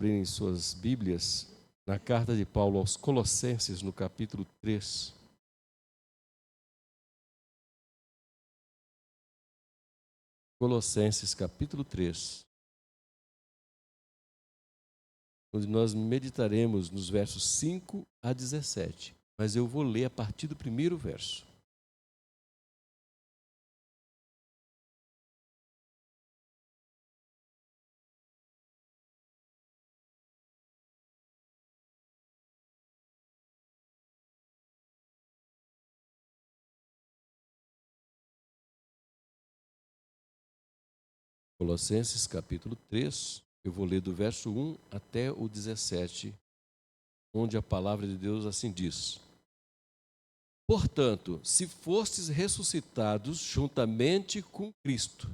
abrirem suas Bíblias na carta de Paulo aos Colossenses, no capítulo 3. Colossenses, capítulo 3, onde nós meditaremos nos versos 5 a 17. Mas eu vou ler a partir do primeiro verso. Colossenses, capítulo 3, eu vou ler do verso 1 até o 17, onde a palavra de Deus assim diz: Portanto, se fostes ressuscitados juntamente com Cristo,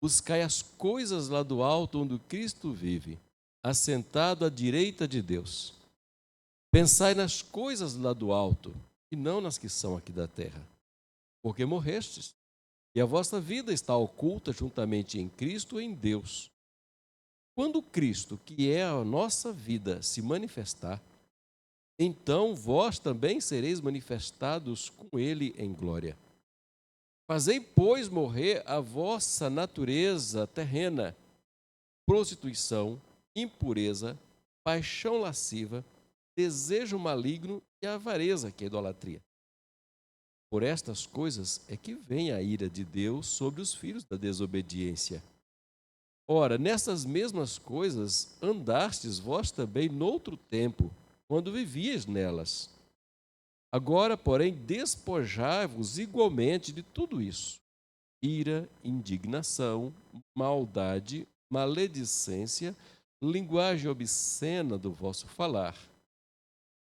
buscai as coisas lá do alto onde Cristo vive, assentado à direita de Deus. Pensai nas coisas lá do alto, e não nas que são aqui da terra, porque morrestes, e a vossa vida está oculta juntamente em Cristo e em Deus. Quando Cristo, que é a nossa vida, se manifestar, então vós também sereis manifestados com Ele em glória. Fazei, pois, morrer a vossa natureza terrena, prostituição, impureza, paixão lasciva, desejo maligno e avareza, que é idolatria. Por estas coisas é que vem a ira de Deus sobre os filhos da desobediência. Ora, nessas mesmas coisas andastes vós também noutro tempo, quando vivíeis nelas. Agora, porém, despojai-vos igualmente de tudo isso: ira, indignação, maldade, maledicência, linguagem obscena do vosso falar.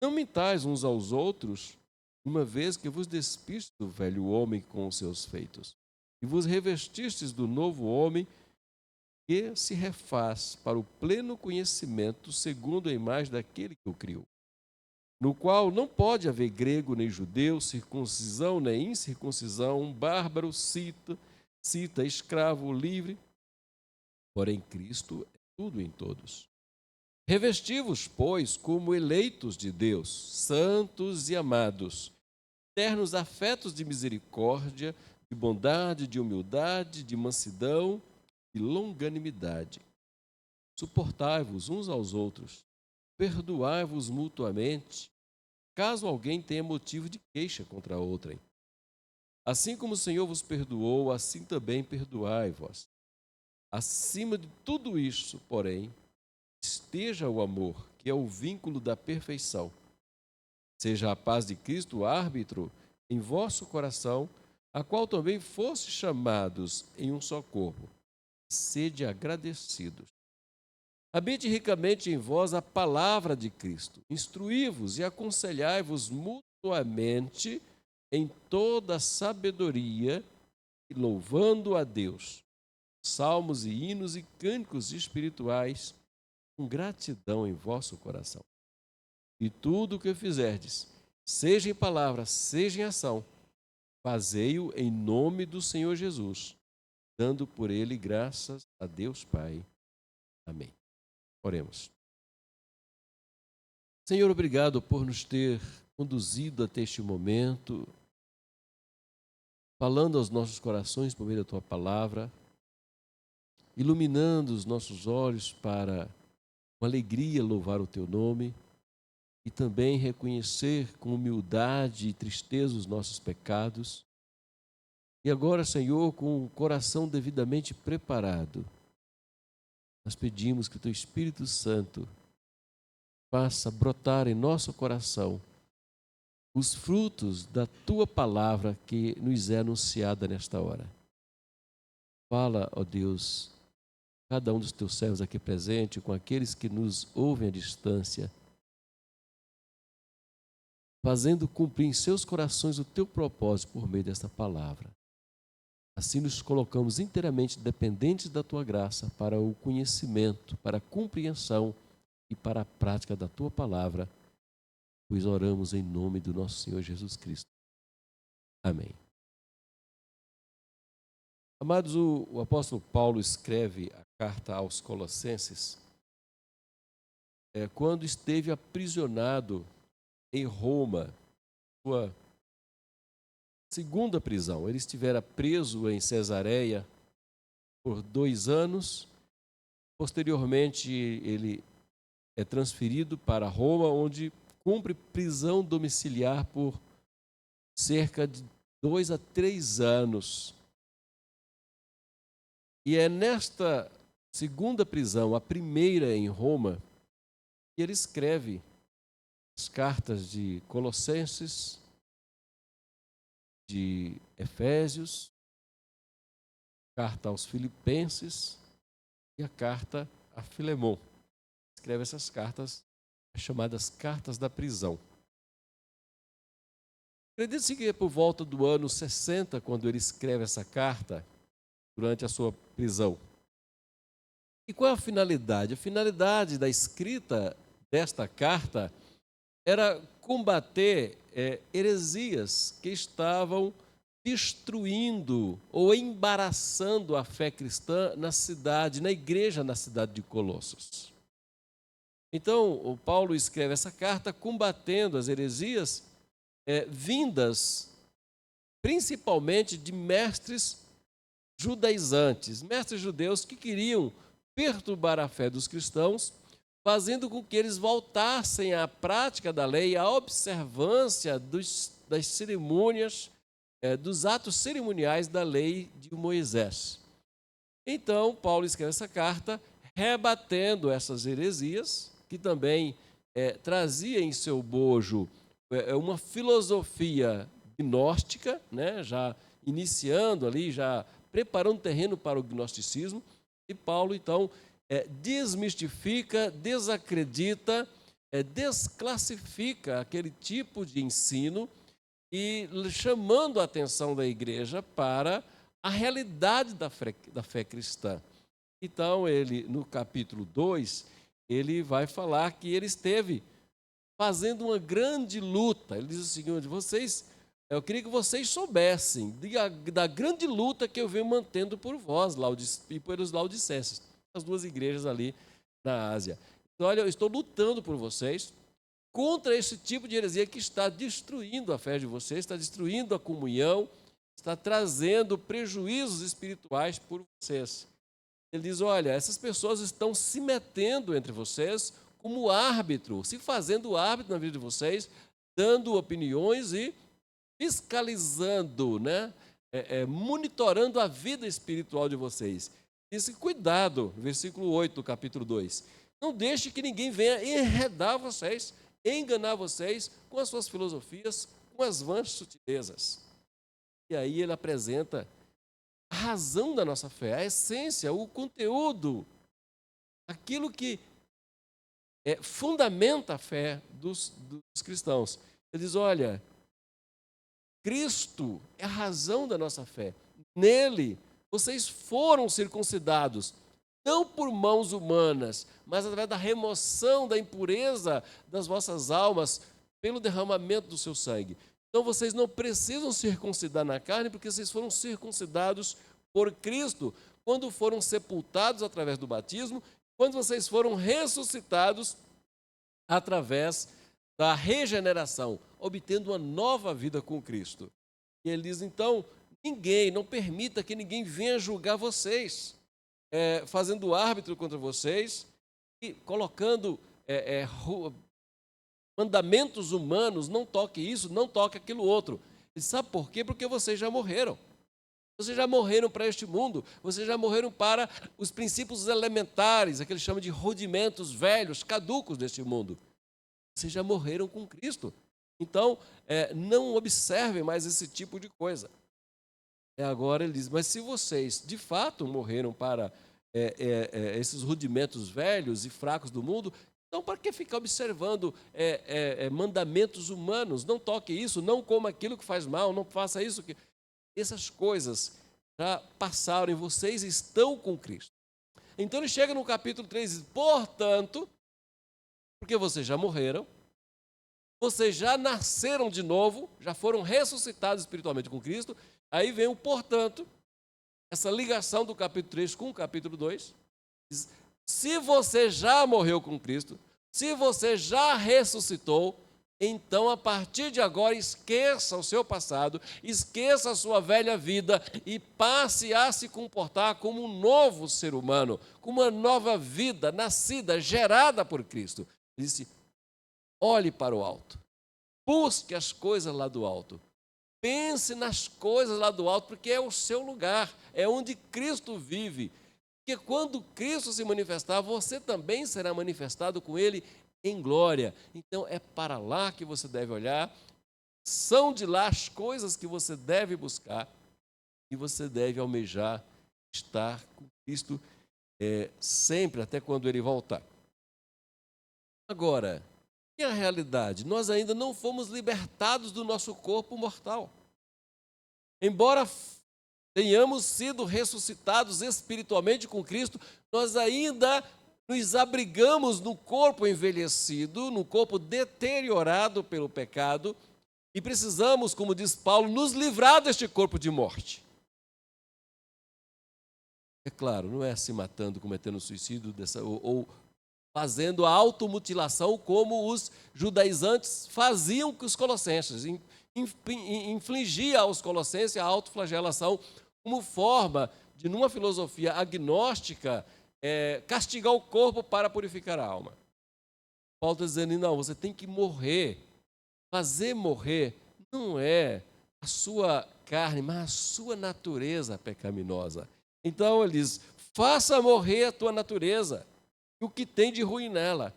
Não mintais uns aos outros, uma vez que vos despistes do velho homem com os seus feitos, e vos revestistes do novo homem, que se refaz para o pleno conhecimento segundo a imagem daquele que o criou, no qual não pode haver grego nem judeu, circuncisão nem incircuncisão, bárbaro, cita, escravo, livre, porém Cristo é tudo em todos. Revesti-vos, pois, como eleitos de Deus, santos e amados, ternos afetos de misericórdia, de bondade, de humildade, de mansidão e longanimidade. Suportai-vos uns aos outros, perdoai-vos mutuamente, caso alguém tenha motivo de queixa contra outrem. Assim como o Senhor vos perdoou, assim também perdoai-vos. Acima de tudo isso, porém, esteja o amor, que é o vínculo da perfeição. Seja a paz de Cristo árbitro em vosso coração, a qual também foste chamados em um só corpo. Sede agradecidos. Habite ricamente em vós a palavra de Cristo. Instruí-vos e aconselhai-vos mutuamente em toda a sabedoria, e louvando a Deus, salmos e hinos e cânticos espirituais, com gratidão em vosso coração. E tudo o que fizerdes, seja em palavra, seja em ação, fazei-o em nome do Senhor Jesus, dando por ele graças a Deus Pai. Amém. Oremos. Senhor, obrigado por nos ter conduzido até este momento, falando aos nossos corações por meio da Tua palavra, iluminando os nossos olhos para, com alegria, louvar o Teu nome e também reconhecer com humildade e tristeza os nossos pecados. E agora, Senhor, com o coração devidamente preparado, nós pedimos que o Teu Espírito Santo faça brotar em nosso coração os frutos da Tua palavra que nos é anunciada nesta hora. Fala, ó Deus, cada um dos Teus servos aqui presente, com aqueles que nos ouvem à distância, fazendo cumprir em seus corações o Teu propósito por meio desta palavra. Assim nos colocamos inteiramente dependentes da Tua graça para o conhecimento, para a compreensão e para a prática da Tua palavra, pois oramos em nome do nosso Senhor Jesus Cristo. Amém. Amados, o apóstolo Paulo escreve a carta aos Colossenses quando esteve aprisionado em Roma, sua segunda prisão. Ele estivera preso em Cesareia por 2 anos. Posteriormente, ele é transferido para Roma, onde cumpre prisão domiciliar por cerca de 2 a 3 anos. E é nesta segunda prisão, a primeira em Roma, que ele escreve as cartas de Colossenses, de Efésios, carta aos Filipenses e a carta a Filemon. Escreve essas cartas, chamadas cartas da prisão. Acredita-se que é por volta do ano 60, quando ele escreve essa carta, durante a sua prisão. E qual é a finalidade? A finalidade da escrita desta carta era combater heresias que estavam destruindo ou embaraçando a fé cristã na cidade, na igreja na cidade de Colossos. Então, o Paulo escreve essa carta combatendo as heresias vindas principalmente de mestres judaizantes, mestres judeus que queriam perturbar a fé dos cristãos, fazendo com que eles voltassem à prática da lei, à observância das cerimônias, dos atos cerimoniais da lei de Moisés. Então, Paulo escreve essa carta rebatendo essas heresias, que também trazia em seu bojo uma filosofia gnóstica, né, já iniciando ali, já preparando terreno para o gnosticismo, e Paulo, então, desmistifica, desacredita, desclassifica aquele tipo de ensino e chamando a atenção da igreja para a realidade da fé cristã. Então, ele, no capítulo 2, ele vai falar que ele esteve fazendo uma grande luta. Ele diz o seguinte: eu queria que vocês soubessem da grande luta que eu venho mantendo por vós e pelos laodicenses, as 2 igrejas ali na Ásia. Então, olha, eu estou lutando por vocês contra esse tipo de heresia que está destruindo a fé de vocês, está destruindo a comunhão, está trazendo prejuízos espirituais por vocês. Ele diz: olha, essas pessoas estão se metendo entre vocês como árbitro, se fazendo árbitro na vida de vocês, dando opiniões e fiscalizando, né? Monitorando a vida espiritual de vocês. Disse: cuidado, versículo 8 do capítulo 2. Não deixe que ninguém venha enredar vocês, enganar vocês com as suas filosofias, com as vãs sutilezas. E aí ele apresenta a razão da nossa fé, a essência, o conteúdo, aquilo que fundamenta a fé dos cristãos. Ele diz: olha, Cristo é a razão da nossa fé. Nele, vocês foram circuncidados, não por mãos humanas, mas através da remoção da impureza das vossas almas pelo derramamento do seu sangue. Então, vocês não precisam circuncidar na carne, porque vocês foram circuncidados por Cristo, quando foram sepultados através do batismo, quando vocês foram ressuscitados através da regeneração, obtendo uma nova vida com Cristo. E ele diz: então, não permita que ninguém venha julgar vocês, fazendo árbitro contra vocês e colocando mandamentos humanos, não toque isso, não toque aquilo outro. E sabe por quê? Porque vocês já morreram. Vocês já morreram para este mundo, vocês já morreram para os princípios elementares, aqueles chamam de rudimentos velhos, caducos deste mundo. Vocês já morreram com Cristo. Então, não observem mais esse tipo de coisa. Agora ele diz: mas se vocês de fato morreram para esses rudimentos velhos e fracos do mundo, então para que ficar observando mandamentos humanos? Não toque isso, não coma aquilo que faz mal, não faça isso. Essas coisas já passaram e vocês estão com Cristo. Então ele chega no capítulo 3 e diz: portanto, porque vocês já morreram, vocês já nasceram de novo, já foram ressuscitados espiritualmente com Cristo. Aí vem o portanto, essa ligação do capítulo 3 com o capítulo 2. Diz: se você já morreu com Cristo, Se você já ressuscitou, então, a partir de agora, esqueça o seu passado, esqueça a sua velha vida e passe a se comportar como um novo ser humano, como uma nova vida, nascida, gerada por Cristo. Ele disse, olhe para o alto, busque as coisas lá do alto, pense nas coisas lá do alto, porque é o seu lugar, é onde Cristo vive. Porque quando Cristo se manifestar, você também será manifestado com Ele em glória. Então é para lá que você deve olhar, são de lá as coisas que você deve buscar e você deve almejar estar com Cristo sempre, até quando Ele voltar. Agora, e a realidade? Nós ainda não fomos libertados do nosso corpo mortal. Embora tenhamos sido ressuscitados espiritualmente com Cristo, nós ainda nos abrigamos no corpo envelhecido, no corpo deteriorado pelo pecado, e precisamos, como diz Paulo, nos livrar deste corpo de morte. É claro, não é se matando, cometendo suicídio, ou fazendo a automutilação como os judaizantes faziam com os colossenses, infligia aos colossenses a autoflagelação como forma de, numa filosofia agnóstica, castigar o corpo para purificar a alma. Paulo está dizendo, não, você tem que morrer. Fazer morrer não é a sua carne, mas a sua natureza pecaminosa. Então ele diz, faça morrer a tua natureza, o que tem de ruim nela.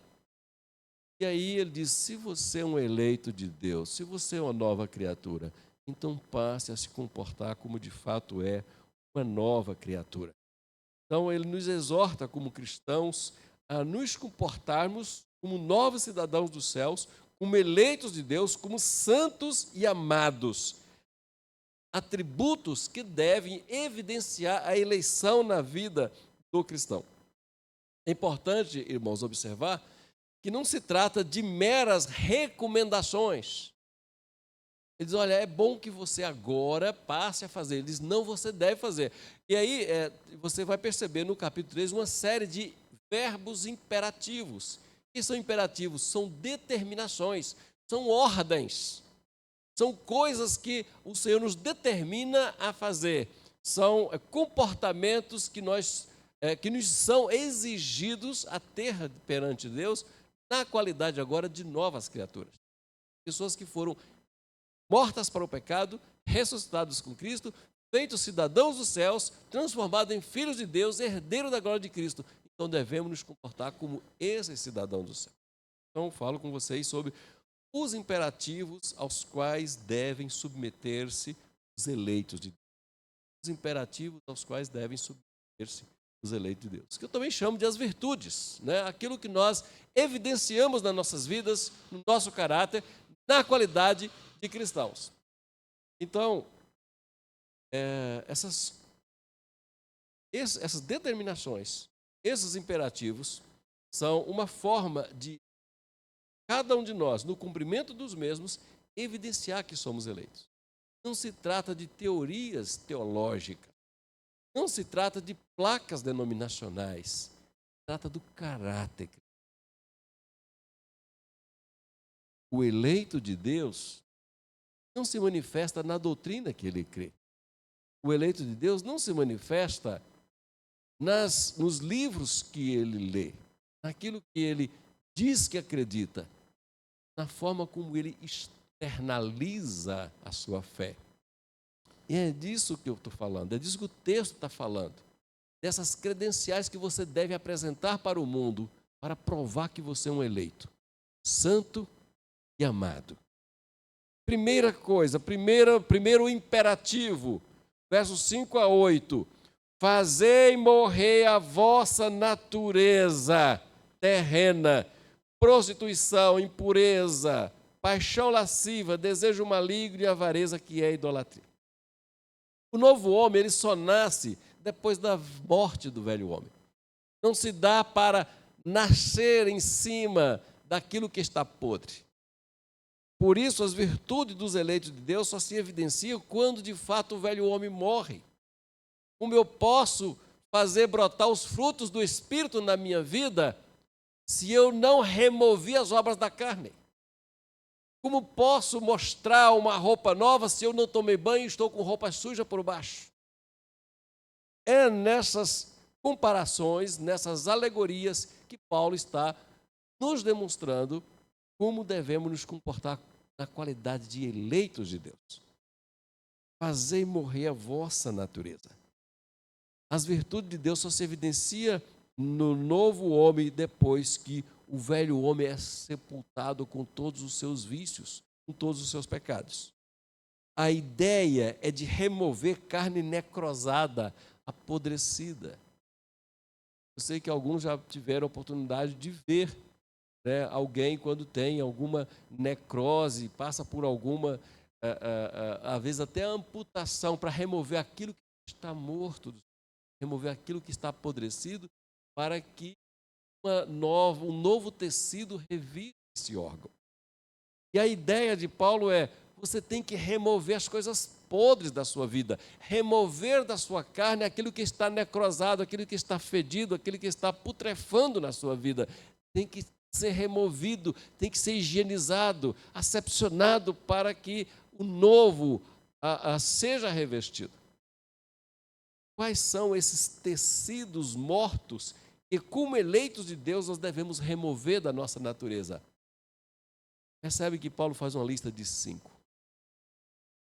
E aí ele diz, se você é um eleito de Deus, se você é uma nova criatura, então passe a se comportar como de fato é uma nova criatura. Então, ele nos exorta como cristãos a nos comportarmos como novos cidadãos dos céus, como eleitos de Deus, como santos e amados. Atributos que devem evidenciar a eleição na vida do cristão. É importante, irmãos, observar que não se trata de meras recomendações. Ele diz, olha, é bom que você agora passe a fazer. Ele diz, não, você deve fazer. E aí você vai perceber no capítulo 3 uma série de verbos imperativos. O que são imperativos? São determinações, são ordens. São coisas que o Senhor nos determina a fazer. São comportamentos que nos são exigidos a ter perante Deus na qualidade agora de novas criaturas. Pessoas que foram mortas para o pecado, ressuscitados com Cristo, feitos cidadãos dos céus, transformados em filhos de Deus, herdeiros da glória de Cristo. Então devemos nos comportar como esses cidadãos do céu. Então falo com vocês sobre os imperativos aos quais devem submeter-se os eleitos de Deus. Os imperativos aos quais devem submeter-se os eleitos de Deus. Que eu também chamo de as virtudes, né? Aquilo que nós evidenciamos nas nossas vidas, no nosso caráter, na qualidade de cristãos. Então, essas determinações, esses imperativos, são uma forma de cada um de nós, no cumprimento dos mesmos, evidenciar que somos eleitos. Não se trata de teorias teológicas, não se trata de placas denominacionais, se trata do caráter. O eleito de Deus não se manifesta na doutrina que ele crê. O eleito de Deus não se manifesta nos livros que ele lê, naquilo que ele diz que acredita, na forma como ele externaliza a sua fé. E é disso que eu estou falando, é disso que o texto está falando, dessas credenciais que você deve apresentar para o mundo para provar que você é um eleito, santo e amado. Primeira coisa, primeiro imperativo, versos 5 a 8. Fazei morrer a vossa natureza terrena, prostituição, impureza, paixão lasciva, desejo maligno e avareza, que é idolatria. O novo homem, ele só nasce depois da morte do velho homem. Não se dá para nascer em cima daquilo que está podre. Por isso, as virtudes dos eleitos de Deus só se evidenciam quando, de fato, o velho homem morre. Como eu posso fazer brotar os frutos do Espírito na minha vida se eu não removi as obras da carne? Como posso mostrar uma roupa nova se eu não tomei banho e estou com roupa suja por baixo? É nessas comparações, nessas alegorias, que Paulo está nos demonstrando como devemos nos comportar na qualidade de eleitos de Deus. Fazei morrer a vossa natureza. As virtudes de Deus só se evidencia no novo homem depois que o velho homem é sepultado com todos os seus vícios, com todos os seus pecados. A ideia é de remover carne necrosada, apodrecida. Eu sei que alguns já tiveram a oportunidade de ver, né, alguém quando tem alguma necrose, passa por alguma, às vezes até amputação, para remover aquilo que está morto, remover aquilo que está apodrecido, para que um novo tecido revista esse órgão. E a ideia de Paulo é: você tem que remover as coisas podres da sua vida, remover da sua carne aquilo que está necrosado, aquilo que está fedido, aquilo que está putrefando na sua vida. Tem que ser removido, tem que ser higienizado, acepcionado, para que o novo seja revestido. Quais são esses tecidos mortos que, como eleitos de Deus, nós devemos remover da nossa natureza? Percebe que Paulo faz uma lista de 5.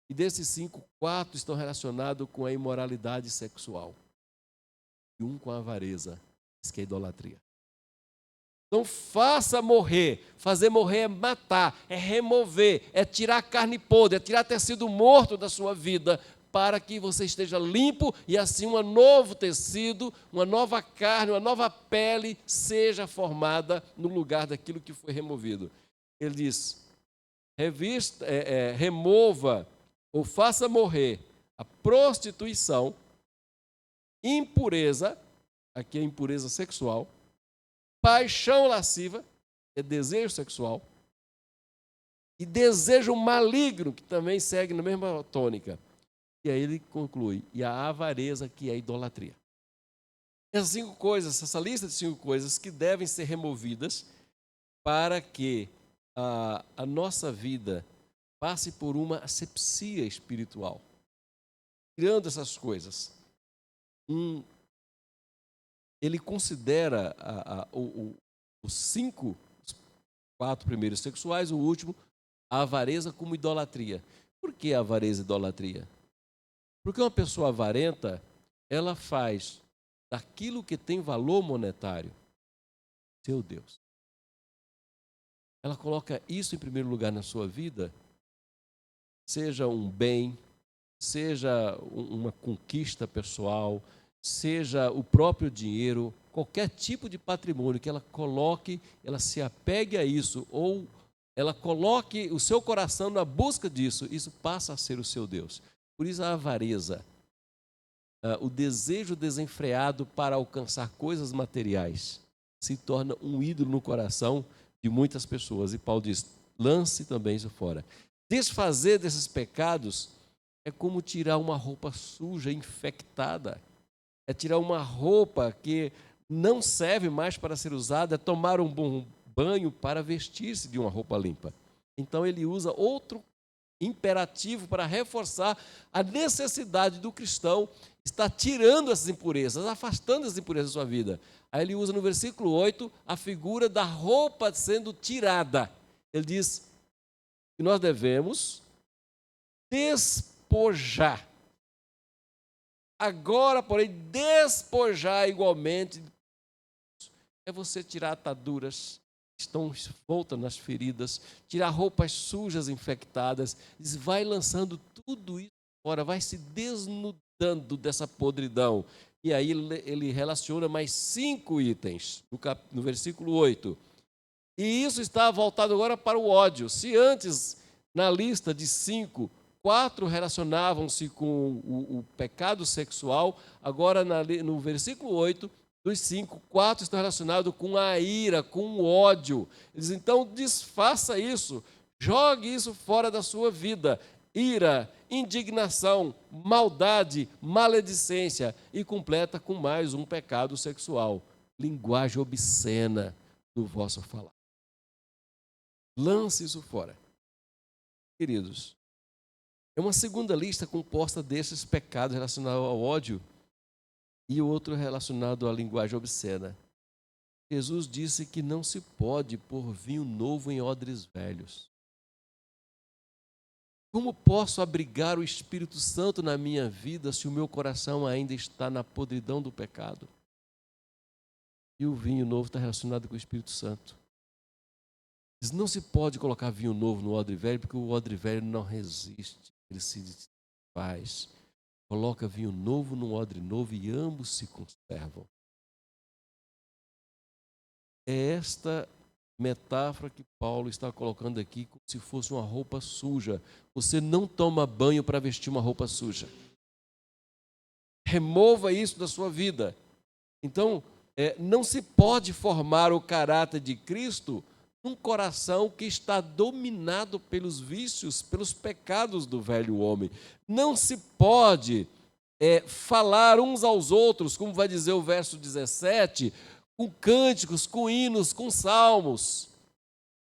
E desses 5, 4 estão relacionados com a imoralidade sexual. E um com a avareza, que é a idolatria. Então faça morrer. Fazer morrer é matar, é remover, é tirar a carne podre, é tirar tecido morto da sua vida, para que você esteja limpo e assim um novo tecido, uma nova carne, uma nova pele seja formada no lugar daquilo que foi removido. Ele diz: remova ou faça morrer a prostituição, impureza, aqui é impureza sexual, paixão lasciva, é desejo sexual, e desejo maligno, que também segue na mesma tônica. E aí ele conclui: e a avareza, que é a idolatria. Essas 5 coisas, essa lista de 5 coisas que devem ser removidas para que a nossa vida passe por uma asepsia espiritual. Tirando essas coisas, ele considera os 4 primeiros sexuais, o último, a avareza, como idolatria. Por que a avareza e idolatria? Porque uma pessoa avarenta, ela faz daquilo que tem valor monetário seu Deus. Ela coloca isso em primeiro lugar na sua vida, seja um bem, seja uma conquista pessoal, seja o próprio dinheiro, qualquer tipo de patrimônio que ela coloque, ela se apegue a isso, ou ela coloque o seu coração na busca disso, isso passa a ser o seu Deus. Por isso a avareza, o desejo desenfreado para alcançar coisas materiais, se torna um ídolo no coração de muitas pessoas. E Paulo diz: lance também isso fora. Desfazer desses pecados é como tirar uma roupa suja, infectada. É tirar uma roupa que não serve mais para ser usada, é tomar um bom banho para vestir-se de uma roupa limpa. Então ele usa outro imperativo para reforçar a necessidade do cristão estar tirando essas impurezas, afastando as impurezas da sua vida. Aí ele usa no versículo 8 a figura da roupa sendo tirada. Ele diz que nós devemos despojar. Agora, porém, despojar igualmente é você tirar ataduras que estão voltas nas feridas, tirar roupas sujas, infectadas, vai lançando tudo isso fora, vai se desnudando dessa podridão. E aí ele relaciona mais 5 itens no versículo 8. E isso está voltado agora para o ódio. Se antes, na lista de 5, 4 relacionavam-se com o pecado sexual, agora no versículo 8, dos 5, 4 estão relacionados com a ira, com o ódio. Eles então desfaça isso, jogue isso fora da sua vida. Ira, indignação, maldade, maledicência, e completa com mais um pecado sexual, linguagem obscena, do vosso falar. Lance isso fora. Queridos, é uma segunda lista composta desses pecados relacionados ao ódio e o outro relacionado à linguagem obscena. Jesus disse que não se pode pôr vinho novo em odres velhos. Como posso abrigar o Espírito Santo na minha vida se o meu coração ainda está na podridão do pecado? E o vinho novo está relacionado com o Espírito Santo. Não se pode colocar vinho novo no odre velho, porque o odre velho não resiste, ele se desfaz. Coloca vinho novo no odre novo e ambos se conservam. É esta metáfora que Paulo está colocando aqui, como se fosse uma roupa suja. Você não toma banho para vestir uma roupa suja. Remova isso da sua vida. Então, não se pode formar o caráter de Cristo num coração que está dominado pelos vícios, pelos pecados do velho homem. Não se pode falar uns aos outros, como vai dizer o verso 17, com cânticos, com hinos, com salmos,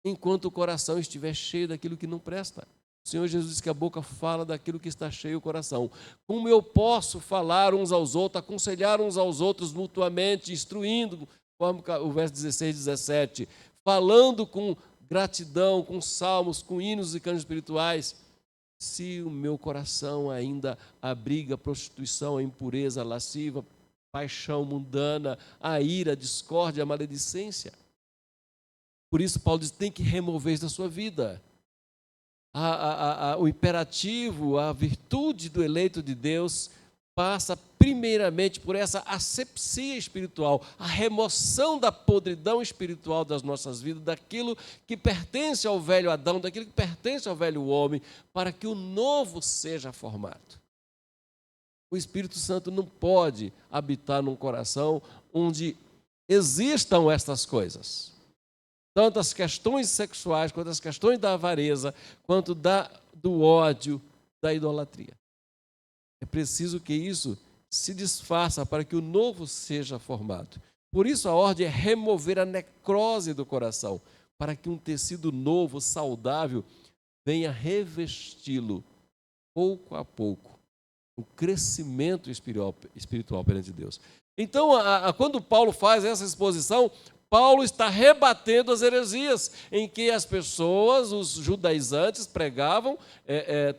enquanto o coração estiver cheio daquilo que não presta. O Senhor Jesus diz que a boca fala daquilo que está cheio o coração. Como eu posso falar uns aos outros, aconselhar uns aos outros mutuamente, instruindo, conforme o verso 16 e 17, falando com gratidão, com salmos, com hinos e cantos espirituais, se o meu coração ainda abriga a prostituição, a impureza, a lasciva, paixão mundana, a ira, a discórdia, a maledicência. Por isso Paulo diz, tem que remover isso da sua vida. O imperativo, a virtude do eleito de Deus passa primeiramente por essa asepsia espiritual, a remoção da podridão espiritual das nossas vidas, daquilo que pertence ao velho Adão, daquilo que pertence ao velho homem, para que o novo seja formado. O Espírito Santo não pode habitar num coração onde existam estas coisas. Tanto as questões sexuais, quanto as questões da avareza, quanto do ódio, da idolatria. É preciso que isso se desfaça para que o novo seja formado. Por isso a ordem é remover a necrose do coração, para que um tecido novo, saudável, venha revesti-lo, pouco a pouco, o crescimento espiritual perante Deus. Então, quando Paulo faz essa exposição, Paulo está rebatendo as heresias em que as pessoas, os judaizantes, pregavam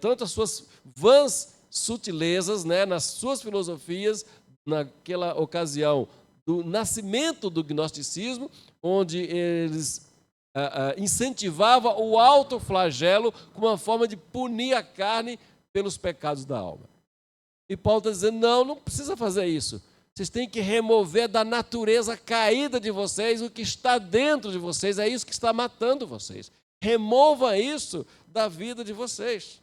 tanto as suas vãs sutilezas, nas suas filosofias, naquela ocasião do nascimento do gnosticismo, onde eles incentivavam o autoflagelo como uma forma de punir a carne pelos pecados da alma. E Paulo está dizendo, não precisa fazer isso. Vocês têm que remover da natureza caída de vocês o que está dentro de vocês, é isso que está matando vocês. Remova isso da vida de vocês.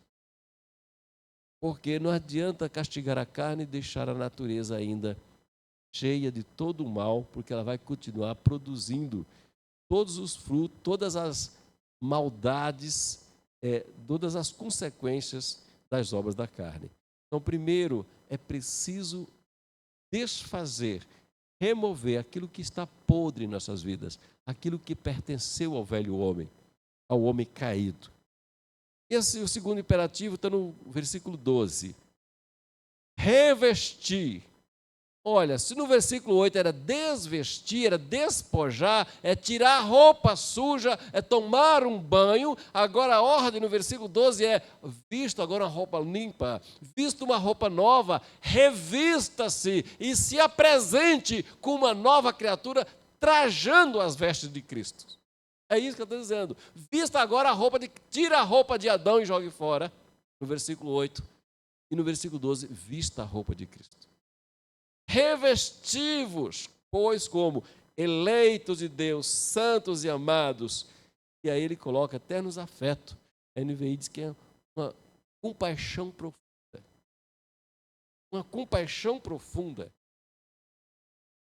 Porque não adianta castigar a carne e deixar a natureza ainda cheia de todo o mal, porque ela vai continuar produzindo todos os frutos, todas as maldades, todas as consequências das obras da carne. Então, primeiro, é preciso desfazer, remover aquilo que está podre em nossas vidas, aquilo que pertenceu ao velho homem, ao homem caído. E assim, o segundo imperativo está no versículo 12. Revestir. Olha, se no versículo 8 era desvestir, era despojar, é tirar a roupa suja, é tomar um banho, agora a ordem no versículo 12 é visto agora uma roupa limpa, visto uma roupa nova, revista-se e se apresente com uma nova criatura, trajando as vestes de Cristo. É isso que eu estou dizendo. Vista agora a roupa tira a roupa de Adão e jogue fora, no versículo 8, e no versículo 12, vista a roupa de Cristo. Revestivos, pois como eleitos de Deus, santos e amados, e aí ele coloca eternos afetos. A NVI diz que é uma compaixão profunda. Uma compaixão profunda.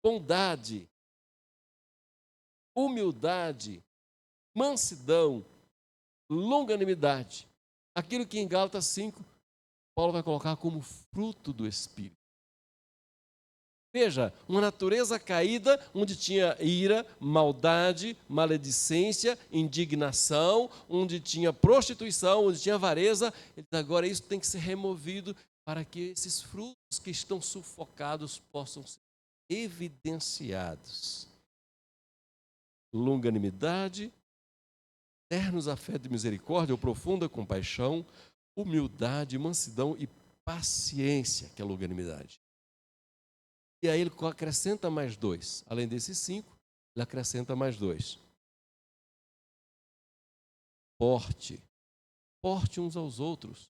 Bondade, humildade, mansidão, longanimidade. Aquilo que em Gálatas 5, Paulo vai colocar como fruto do Espírito. Veja, uma natureza caída, onde tinha ira, maldade, maledicência, indignação, onde tinha prostituição, onde tinha avareza. Agora isso tem que ser removido para que esses frutos que estão sufocados possam ser evidenciados. Longanimidade, ternos afeto e misericórdia, ou profunda compaixão, humildade, mansidão e paciência, que é a longanimidade. E aí ele acrescenta mais 2. Além desses 5, ele acrescenta mais 2. Porte uns aos outros.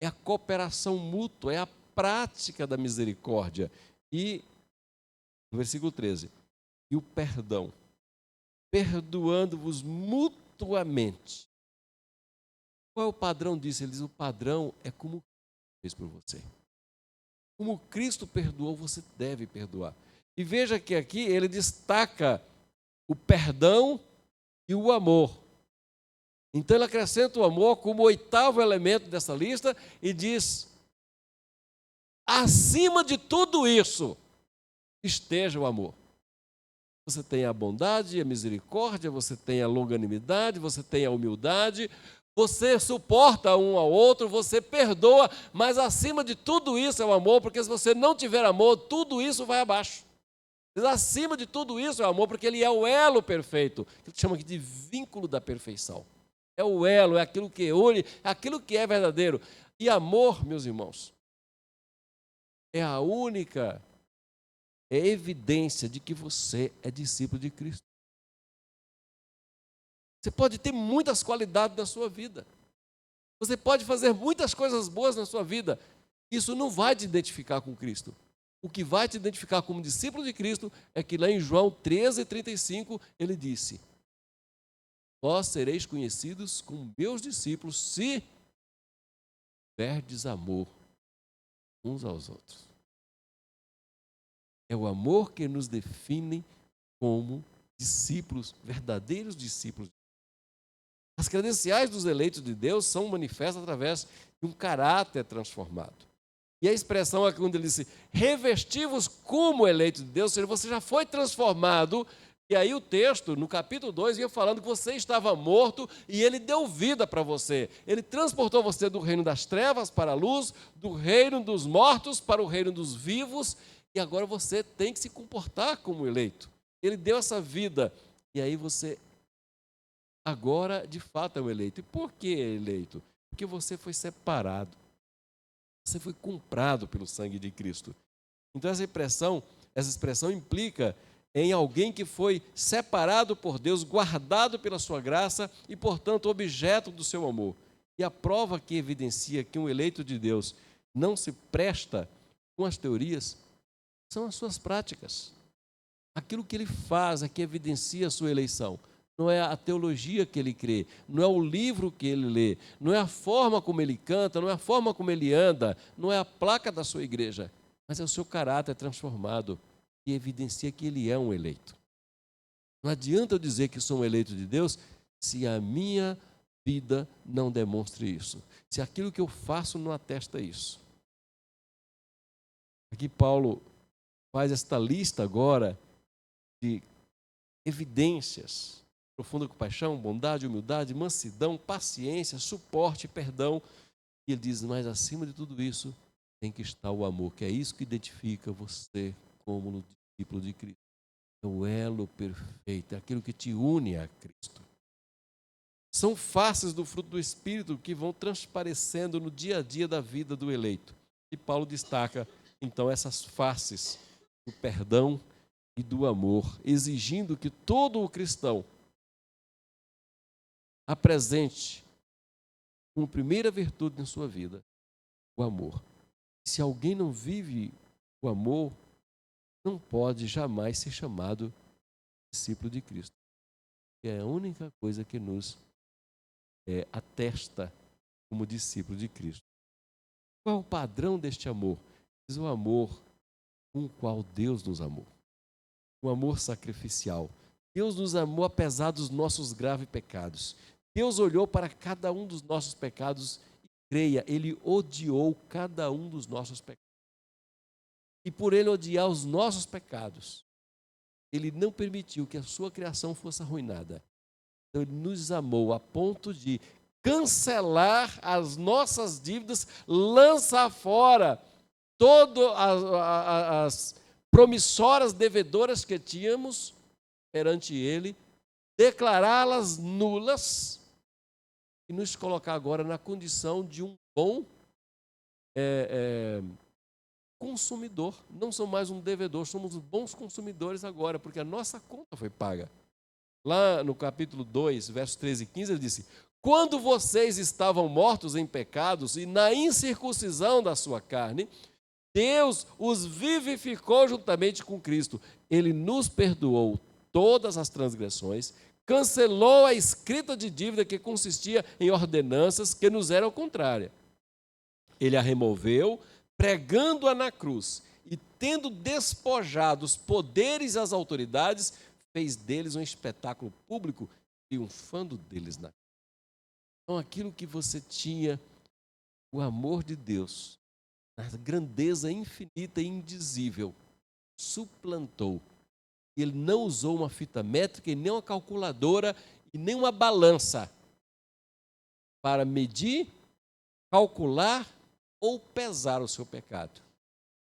É a cooperação mútua, é a prática da misericórdia. E, no versículo 13, e o perdão, perdoando-vos mutuamente. Qual é o padrão disso? Ele diz, o padrão é como Cristo fez por você. Como Cristo perdoou, você deve perdoar. E veja que aqui ele destaca o perdão e o amor. Então ele acrescenta o amor como 8º elemento dessa lista e diz, acima de tudo isso, esteja o amor. Você tem a bondade, a misericórdia, você tem a longanimidade, você tem a humildade, você suporta um ao outro, você perdoa, mas acima de tudo isso é o amor, porque se você não tiver amor, tudo isso vai abaixo. Mas acima de tudo isso é o amor, porque ele é o elo perfeito, que ele chama aqui de vínculo da perfeição. É o elo, é aquilo que une, é aquilo que é verdadeiro. E amor, meus irmãos, é a única evidência de que você é discípulo de Cristo. Você pode ter muitas qualidades na sua vida. Você pode fazer muitas coisas boas na sua vida. Isso não vai te identificar com Cristo. O que vai te identificar como discípulo de Cristo é que lá em João 13:35 ele disse, vós sereis conhecidos como meus discípulos se tiverdes amor uns aos outros. É o amor que nos define como discípulos, verdadeiros discípulos. As credenciais dos eleitos de Deus são manifestas através de um caráter transformado. E a expressão aqui onde ele disse, revesti-vos como eleitos de Deus, ou seja, você já foi transformado. E aí o texto, no capítulo 2, ia falando que você estava morto e ele deu vida para você. Ele transportou você do reino das trevas para a luz, do reino dos mortos para o reino dos vivos, e agora você tem que se comportar como eleito. Ele deu essa vida, e aí você agora de fato é o eleito. E por que é eleito? Porque você foi separado. Você foi comprado pelo sangue de Cristo. Então essa expressão implica em alguém que foi separado por Deus, guardado pela sua graça e, portanto, objeto do seu amor. E a prova que evidencia que um eleito de Deus não se presta com as teorias são as suas práticas. Aquilo que ele faz é que evidencia a sua eleição. Não é a teologia que ele crê, não é o livro que ele lê, não é a forma como ele canta, não é a forma como ele anda, não é a placa da sua igreja, mas é o seu caráter transformado que evidencia que ele é um eleito. Não adianta eu dizer que sou um eleito de Deus se a minha vida não demonstre isso, se aquilo que eu faço não atesta isso. Aqui Paulo faz esta lista agora de evidências: profunda compaixão, bondade, humildade, mansidão, paciência, suporte, perdão. E ele diz, mas acima de tudo isso tem que estar o amor, que é isso que identifica você como discípulo de Cristo. É o elo perfeito, é aquilo que te une a Cristo. São faces do fruto do Espírito que vão transparecendo no dia a dia da vida do eleito. E Paulo destaca, então, essas faces do perdão e do amor, exigindo que todo o cristão apresente como primeira virtude na sua vida o amor. Se alguém não vive o amor, não pode jamais ser chamado discípulo de Cristo. É a única coisa que nos atesta como discípulo de Cristo. Qual é o padrão deste amor? Diz o amor com o qual Deus nos amou. O amor sacrificial. Deus nos amou apesar dos nossos graves pecados. Deus olhou para cada um dos nossos pecados e creia, Ele odiou cada um dos nossos pecados. e por ele odiar os nossos pecados, ele não permitiu que a sua criação fosse arruinada. Então, ele nos amou a ponto de cancelar as nossas dívidas, lançar fora todas as promissoras devedoras que tínhamos perante ele, declará-las nulas e nos colocar agora na condição de um bom consumidor. Não somos mais um devedor, somos bons consumidores agora, porque a nossa conta foi paga. Lá no capítulo 2, versos 13 e 15, ele disse: quando vocês estavam mortos em pecados e na incircuncisão da sua carne, Deus os vivificou juntamente com Cristo. Ele nos perdoou todas as transgressões, cancelou a escrita de dívida que consistia em ordenanças que nos eram contrárias. Ele a removeu, pregando-a na cruz, e tendo despojado os poderes e as autoridades, fez deles um espetáculo público, triunfando deles na cruz. Então, aquilo que você tinha, o amor de Deus, a grandeza infinita e indizível, suplantou. Ele não usou uma fita métrica e nem uma calculadora e nem uma balança para medir, calcular ou pesar o seu pecado.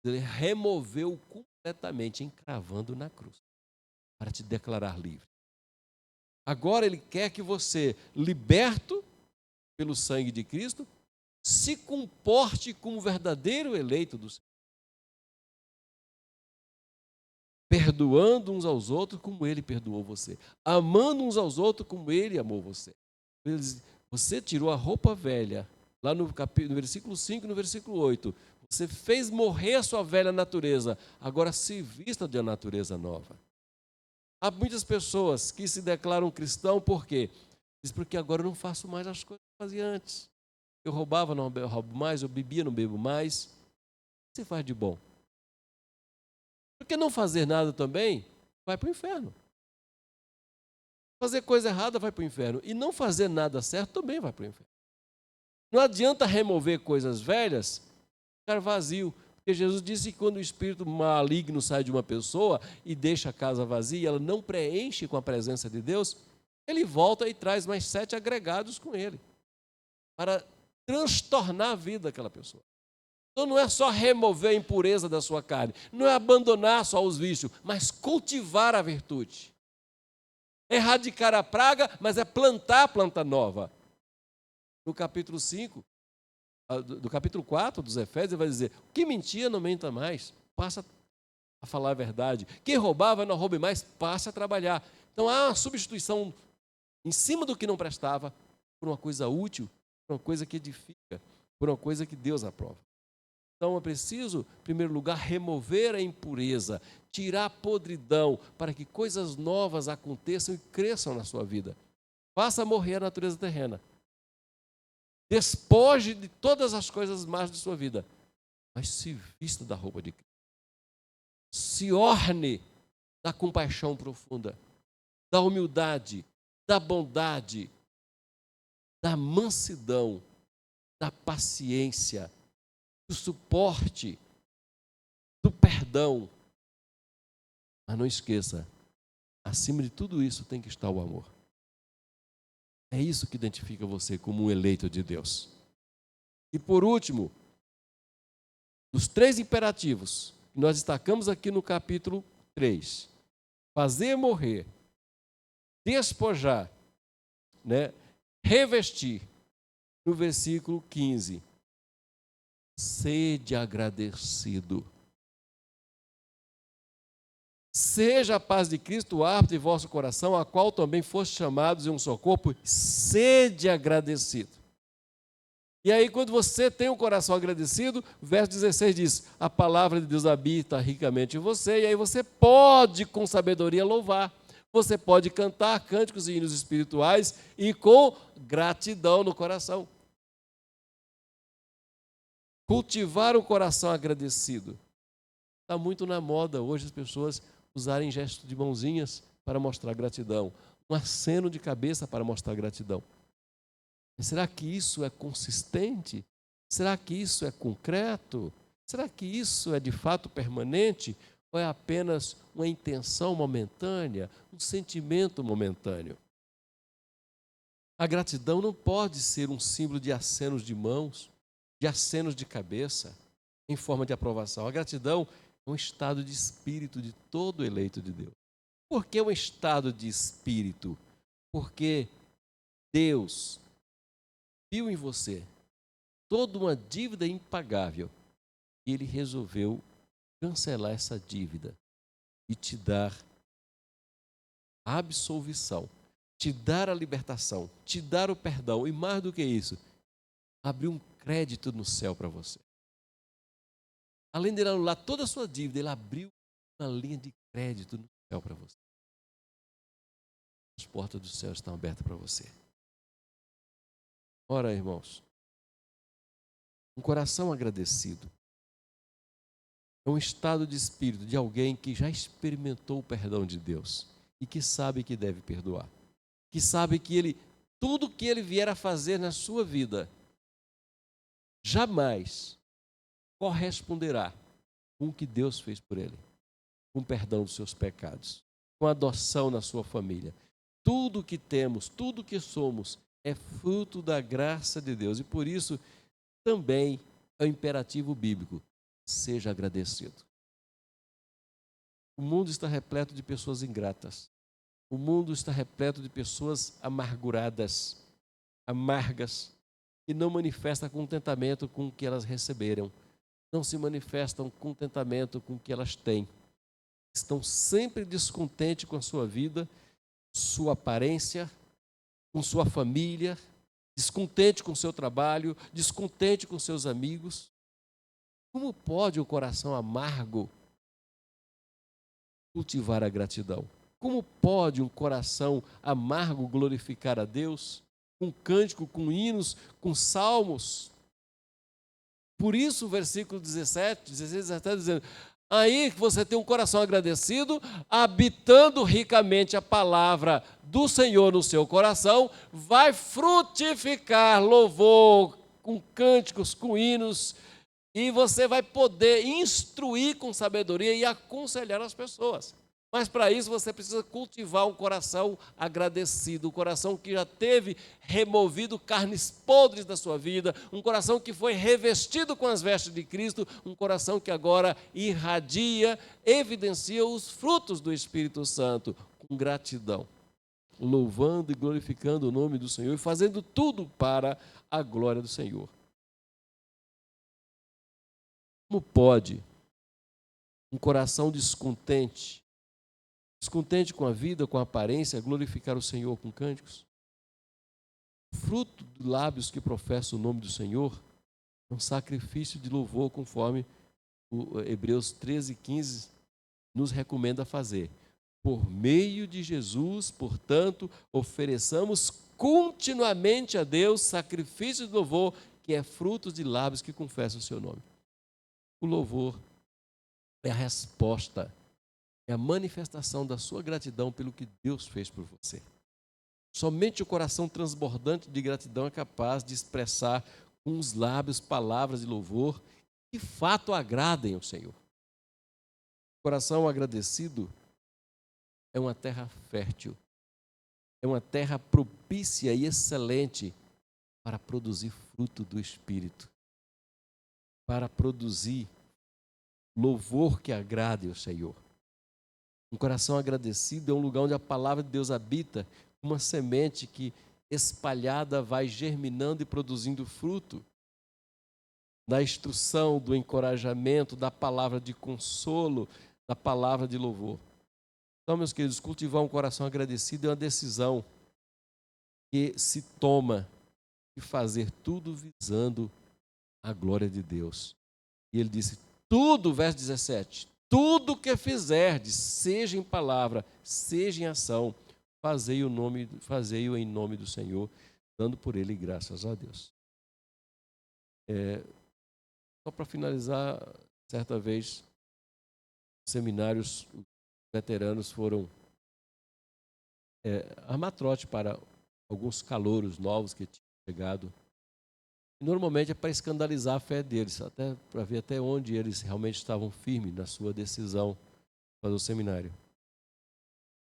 Ele removeu completamente, encravando na cruz, para te declarar livre. Agora ele quer que você, liberto pelo sangue de Cristo, se comporte como verdadeiro eleito do Senhor, perdoando uns aos outros como ele perdoou você, amando uns aos outros como ele amou você. Você tirou a roupa velha, lá no versículo 5 e no versículo 8, você fez morrer a sua velha natureza, agora se vista de uma natureza nova. Há muitas pessoas que se declaram cristão, por quê? Diz, porque agora eu não faço mais as coisas que fazia antes. Eu roubava, não roubo mais, eu bebia, não bebo mais. O que você faz de bom? Porque não fazer nada também vai para o inferno. Fazer coisa errada vai para o inferno. E não fazer nada certo também vai para o inferno. Não adianta remover coisas velhas, ficar vazio. Porque Jesus disse que quando o espírito maligno sai de uma pessoa e deixa a casa vazia, ela não preenche com a presença de Deus, ele volta e traz mais 7 agregados com ele, para transtornar a vida daquela pessoa. Então não é só remover a impureza da sua carne, não é abandonar só os vícios, mas cultivar a virtude. Erradicar a praga, mas é plantar a planta nova. No capítulo 5, do capítulo 4 dos Efésios, ele vai dizer: quem mentia, não menta mais, passa a falar a verdade. Quem roubava, não roube mais, passe a trabalhar. Então há uma substituição em cima do que não prestava, por uma coisa útil, por uma coisa que edifica, por uma coisa que Deus aprova. Então é preciso, em primeiro lugar, remover a impureza, tirar a podridão, para que coisas novas aconteçam e cresçam na sua vida. Faça morrer a natureza terrena. Despoje de todas as coisas más de sua vida, mas se vista da roupa de Cristo. Se orne da compaixão profunda, da humildade, da bondade, da mansidão, da paciência, do suporte, do perdão. Mas não esqueça, acima de tudo isso tem que estar o amor. É isso que identifica você como um eleito de Deus. E por último, dos 3 imperativos que nós destacamos aqui no capítulo 3, fazer morrer, despojar, revestir, no versículo 15, sede agradecido. Seja a paz de Cristo o árbitro de vosso coração, a qual também foste chamados em um só corpo, sede agradecido. E aí, quando você tem um coração agradecido, o verso 16 diz: a palavra de Deus habita ricamente em você, e aí você pode, com sabedoria, louvar. Você pode cantar cânticos e hinos espirituais e com gratidão no coração. Cultivar um coração agradecido. Está muito na moda hoje as pessoas usarem gestos de mãozinhas para mostrar gratidão, um aceno de cabeça para mostrar gratidão. Mas será que isso é consistente? Será que isso é concreto? Será que isso é de fato permanente ou é apenas uma intenção momentânea, um sentimento momentâneo? A gratidão não pode ser um símbolo de acenos de mãos, de acenos de cabeça, em forma de aprovação. A gratidão é um estado de espírito de todo eleito de Deus. Por que um estado de espírito? Porque Deus viu em você toda uma dívida impagável e Ele resolveu cancelar essa dívida e te dar a absolvição, te dar a libertação, te dar o perdão e mais do que isso, abrir um crédito no céu para você. Além de ele anular toda a sua dívida, Ele abriu uma linha de crédito no céu para você. As portas do céu estão abertas para você. Ora, irmãos, um coração agradecido é um estado de espírito de alguém que já experimentou o perdão de Deus e que sabe que deve perdoar, que sabe que tudo que ele vier a fazer na sua vida jamais corresponderá com o que Deus fez por ele, com o perdão dos seus pecados, com a adoção na sua família. Tudo que temos, tudo que somos é fruto da graça de Deus e por isso também é um imperativo bíblico: seja agradecido. O mundo está repleto de pessoas ingratas. O mundo está repleto de pessoas amarguradas, amargas, que não manifestam contentamento com o que elas receberam. Não se manifestam contentamento com o que elas têm. Estão sempre descontentes com a sua vida, sua aparência, com sua família, descontente com o seu trabalho, descontente com seus amigos. Como pode o coração amargo cultivar a gratidão? Como pode um coração amargo glorificar a Deus? Com cântico, com hinos, com salmos. Por isso o versículo 16, 17, dizendo: aí que você tem um coração agradecido, habitando ricamente a palavra do Senhor no seu coração, vai frutificar louvor, com cânticos, com hinos, e você vai poder instruir com sabedoria e aconselhar as pessoas. Mas para isso você precisa cultivar um coração agradecido, um coração que já teve removido carnes podres da sua vida, um coração que foi revestido com as vestes de Cristo, um coração que agora irradia, evidencia os frutos do Espírito Santo, com gratidão, louvando e glorificando o nome do Senhor e fazendo tudo para a glória do Senhor. Como pode um coração descontente com a vida, com a aparência, glorificar o Senhor com cânticos? Fruto de lábios que professam o nome do Senhor é um sacrifício de louvor, conforme o Hebreus 13:15 nos recomenda fazer. Por meio de Jesus, portanto, ofereçamos continuamente a Deus sacrifício de louvor, que é fruto de lábios que confessam o seu nome. O louvor é a resposta, é a manifestação da sua gratidão pelo que Deus fez por você. Somente o coração transbordante de gratidão é capaz de expressar com os lábios palavras de louvor que de fato agradem ao Senhor. O coração agradecido é uma terra fértil, é uma terra propícia e excelente para produzir fruto do Espírito, para produzir louvor que agrade ao Senhor. Um coração agradecido é um lugar onde a palavra de Deus habita, uma semente que espalhada vai germinando e produzindo fruto, da instrução, do encorajamento, da palavra de consolo, da palavra de louvor. Então, meus queridos, cultivar um coração agradecido é uma decisão que se toma de fazer tudo visando a glória de Deus. E ele disse: tudo, verso 17, tudo que fizerdes, seja em palavra, seja em ação, fazei-o em nome do Senhor, dando por ele graças a Deus. Só para finalizar, certa vez, seminários veteranos foram armar trote para alguns calouros novos que tinham chegado. Normalmente é para escandalizar a fé deles, até para ver até onde eles realmente estavam firmes na sua decisão de fazer o seminário.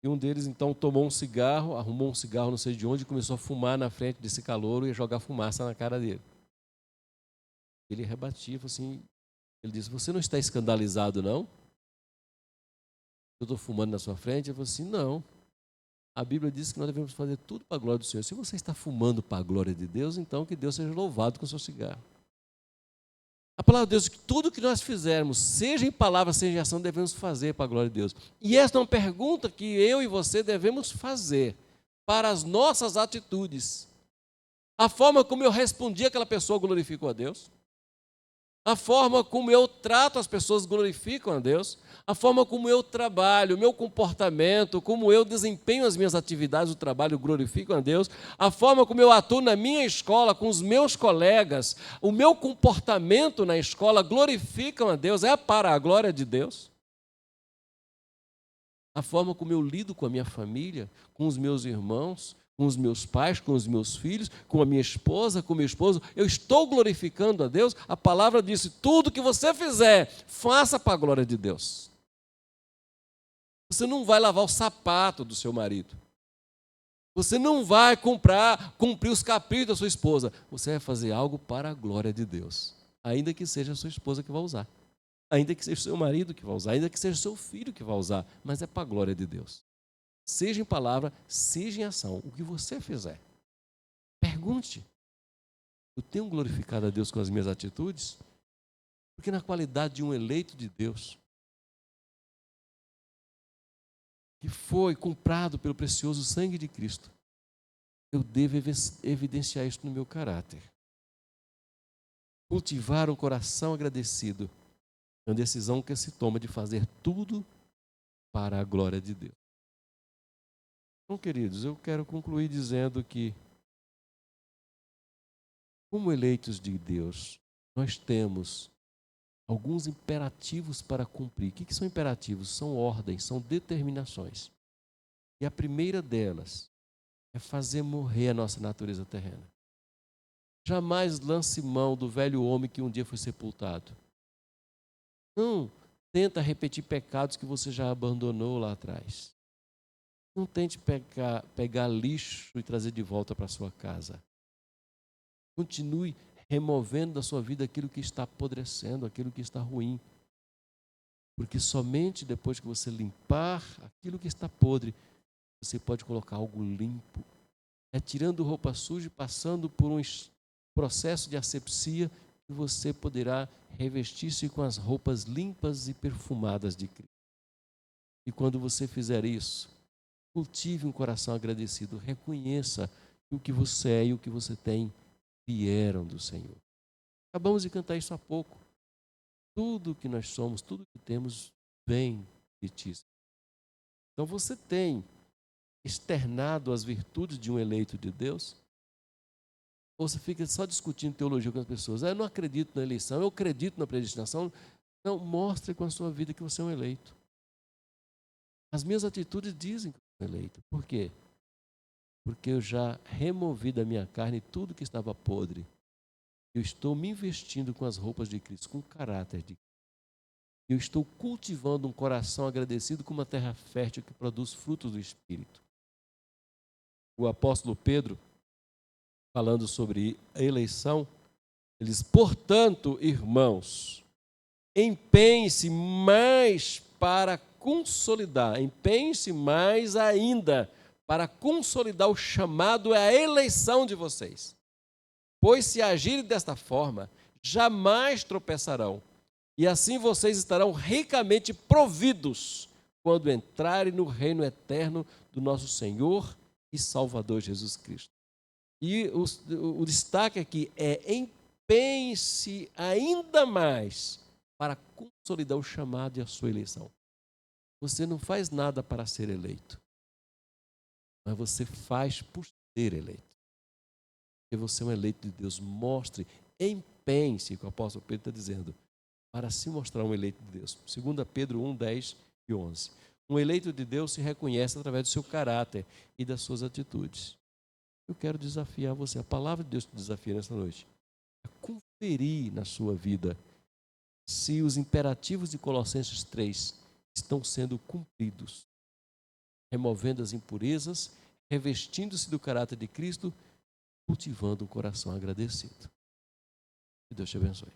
E um deles, então, tomou um cigarro, arrumou um cigarro não sei de onde, e começou a fumar na frente desse calouro e a jogar fumaça na cara dele. Ele rebatia, falou assim, ele disse, você não está escandalizado, não? Eu estou fumando na sua frente? Ele falou assim, não. A Bíblia diz que nós devemos fazer tudo para a glória do Senhor. Se você está fumando para a glória de Deus, então que Deus seja louvado com o seu cigarro. A palavra de Deus diz que tudo que nós fizermos, seja em palavra, seja em ação, devemos fazer para a glória de Deus. E esta é uma pergunta que eu e você devemos fazer para as nossas atitudes. A forma como eu respondi àquela pessoa glorificou a Deus? A forma como eu trato as pessoas glorificam a Deus? A forma como eu trabalho, o meu comportamento, como eu desempenho as minhas atividades do trabalho glorificam a Deus? A forma como eu atuo na minha escola, com os meus colegas, o meu comportamento na escola glorificam a Deus? É para a glória de Deus? A forma como eu lido com a minha família, com os meus irmãos, com os meus pais, com os meus filhos, com a minha esposa, com o meu esposo, eu estou glorificando a Deus? A palavra disse, tudo que você fizer, faça para a glória de Deus. Você não vai lavar o sapato do seu marido. Você não vai cumprir os caprichos da sua esposa. Você vai fazer algo para a glória de Deus. Ainda que seja a sua esposa que vai usar. Ainda que seja o seu marido que vai usar. Ainda que seja o seu filho que vai usar. Mas é para a glória de Deus. Seja em palavra, seja em ação. O que você fizer. Pergunte. Eu tenho glorificado a Deus com as minhas atitudes? Porque na qualidade de um eleito de Deus, que foi comprado pelo precioso sangue de Cristo, eu devo evidenciar isso no meu caráter. Cultivar um coração agradecido é uma decisão que se toma de fazer tudo para a glória de Deus. Então, queridos, eu quero concluir dizendo que, como eleitos de Deus, nós temos alguns imperativos para cumprir. O que são imperativos? São ordens, são determinações. E a primeira delas é fazer morrer a nossa natureza terrena. Jamais lance mão do velho homem que um dia foi sepultado. Não tenta repetir pecados que você já abandonou lá atrás. Não tente pegar lixo e trazer de volta para sua casa. Continue removendo da sua vida aquilo que está apodrecendo, aquilo que está ruim. Porque somente depois que você limpar aquilo que está podre, você pode colocar algo limpo. É tirando roupa suja e passando por um processo de asepsia que você poderá revestir-se com as roupas limpas e perfumadas de Cristo. E quando você fizer isso, cultive um coração agradecido, reconheça que o que você é e o que você tem vieram do Senhor. Acabamos de cantar isso há pouco. Tudo que nós somos, tudo que temos, vem de ti. Então você tem externado as virtudes de um eleito de Deus? Ou você fica só discutindo teologia com as pessoas? Eu não acredito na eleição, eu acredito na predestinação. Não, mostre com a sua vida que você é um eleito. As minhas atitudes dizem que eu sou eleito. Por quê? Porque eu já removi da minha carne tudo que estava podre. Eu estou me investindo com as roupas de Cristo, com o caráter de Cristo. Eu estou cultivando um coração agradecido com uma terra fértil que produz frutos do Espírito. O apóstolo Pedro, falando sobre a eleição, ele diz, portanto, irmãos, empenhe-se mais para consolidar, empenhe-se mais ainda para consolidar o chamado e a eleição de vocês. Pois se agirem desta forma, jamais tropeçarão. E assim vocês estarão ricamente providos quando entrarem no reino eterno do nosso Senhor e Salvador Jesus Cristo. E o destaque aqui é empenhe-se ainda mais para consolidar o chamado e a sua eleição. Você não faz nada para ser eleito, mas você faz por ser eleito. Porque você é um eleito de Deus. Mostre, empenhe-se, que o apóstolo Pedro está dizendo, para se mostrar um eleito de Deus. 2 Pedro 1, 10 e 11. Um eleito de Deus se reconhece através do seu caráter e das suas atitudes. Eu quero desafiar você. A palavra de Deus te desafia nessa noite. conferir na sua vida se os imperativos de Colossenses 3 estão sendo cumpridos, removendo as impurezas, revestindo-se do caráter de Cristo, cultivando um coração agradecido. Que Deus te abençoe.